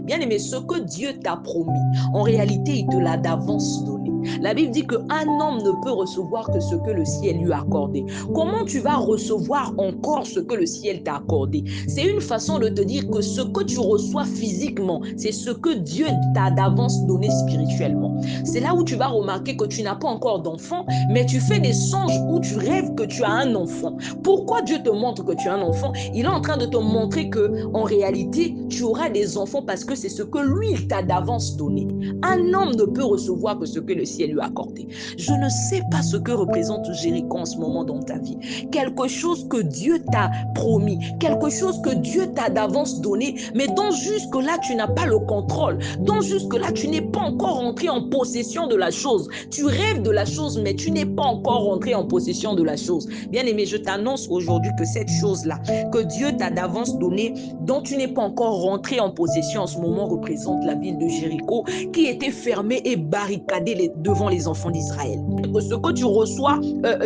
Bien aimé, ce que Dieu t'a promis, en réalité, il te l'a d'avance donné. La Bible dit qu'un homme ne peut recevoir que ce que le ciel lui a accordé. Comment tu vas recevoir encore ce que le ciel t'a accordé? C'est une façon de te dire que ce que tu reçois physiquement, c'est ce que Dieu t'a d'avance donné spirituellement. C'est là où tu vas remarquer que tu n'as pas encore d'enfant, mais tu fais des songes où tu rêves que tu as un enfant. Pourquoi Dieu te montre que tu as un enfant? Il est en train de te montrer que, en réalité, tu auras des enfants parce que c'est ce que lui t'a d'avance donné. Un homme ne peut recevoir que ce que le ciel lui a accordé. Je ne sais pas ce que représente Jéricho en ce moment dans ta vie. Quelque chose que Dieu t'a promis, quelque chose que Dieu t'a d'avance donné, mais dont jusque-là tu n'as pas le contrôle, dont jusque-là tu n'es pas encore entré en possession de la chose. Tu rêves de la chose, mais tu n'es pas encore entré en possession de la chose. Bien aimé, je t'annonce aujourd'hui que cette chose-là, que Dieu t'a d'avance donné, dont tu n'es pas encore rentré en possession en ce moment, représente la ville de Jéricho qui était fermée et barricadée devant les enfants d'Israël. Ce que tu reçois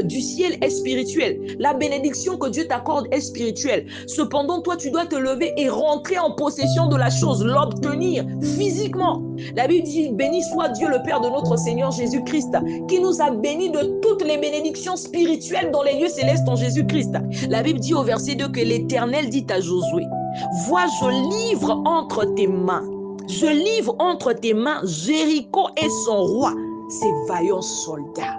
du ciel est spirituel. La bénédiction que Dieu t'accorde est spirituelle. Cependant, toi, tu dois te lever et rentrer en possession de la chose, l'obtenir physiquement. La Bible dit, béni soit Dieu le Père de notre Seigneur Jésus-Christ, qui nous a bénis de toutes les bénédictions spirituelles dans les lieux célestes en Jésus-Christ. La Bible dit au verset 2 que l'Éternel dit à Josué, vois, je livre entre tes mains. Je livre entre tes mains Jéricho et son roi, ses vaillants soldats.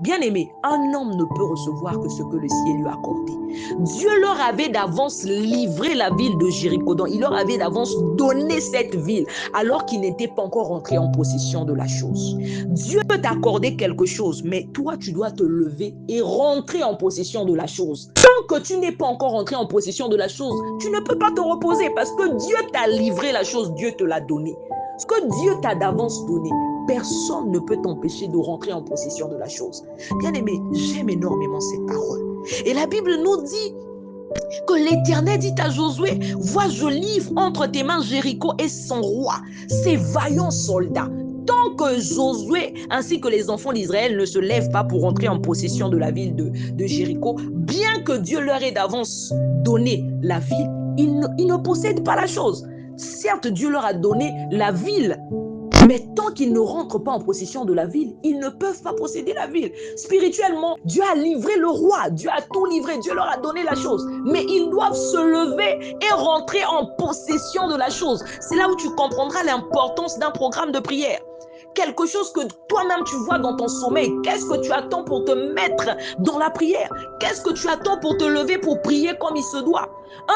Bien-aimé, un homme ne peut recevoir que ce que le ciel lui a accordé. Dieu leur avait d'avance livré la ville de Jéricho. Donc, il leur avait d'avance donné cette ville alors qu'ils n'étaient pas encore rentrés en possession de la chose. Dieu peut t'accorder quelque chose, mais toi, tu dois te lever et rentrer en possession de la chose. Tant que tu n'es pas encore rentré en possession de la chose, tu ne peux pas te reposer parce que Dieu t'a livré la chose, Dieu te l'a donné. Ce que Dieu t'a d'avance donné, personne ne peut t'empêcher de rentrer en possession de la chose. Bien-aimé, j'aime énormément cette parole. Et la Bible nous dit que l'Éternel dit à Josué, vois, je livre entre tes mains Jéricho et son roi, ses vaillants soldats. Tant que Josué ainsi que les enfants d'Israël ne se lèvent pas pour entrer en possession de la ville de Jéricho, bien que Dieu leur ait d'avance donné la ville, ils ne possèdent pas la chose. Certes, Dieu leur a donné la ville, mais tant qu'ils ne rentrent pas en possession de la ville, ils ne peuvent pas posséder la ville. Spirituellement, Dieu a livré le roi, Dieu a tout livré, Dieu leur a donné la chose. Mais ils doivent se lever et rentrer en possession de la chose. C'est là où tu comprendras l'importance d'un programme de prière. Quelque chose que toi-même tu vois dans ton sommeil. Qu'est-ce que tu attends pour te mettre dans la prière? Qu'est-ce que tu attends pour te lever pour prier comme il se doit?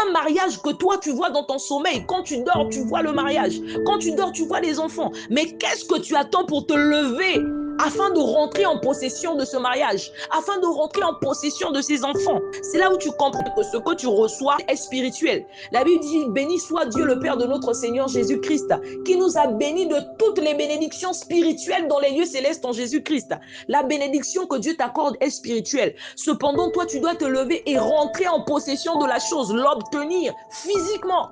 Un mariage que toi tu vois dans ton sommeil. Quand tu dors, tu vois le mariage. Quand tu dors, tu vois les enfants. Mais qu'est-ce que tu attends pour te lever afin de rentrer en possession de ce mariage, afin de rentrer en possession de ces enfants? C'est là où tu comprends que ce que tu reçois est spirituel. La Bible dit, béni soit Dieu le Père de notre Seigneur Jésus-Christ, qui nous a bénis de toutes les bénédictions spirituelles dans les lieux célestes en Jésus-Christ. La bénédiction que Dieu t'accorde est spirituelle. Cependant, toi, tu dois te lever et rentrer en possession de la chose, l'obtenir physiquement.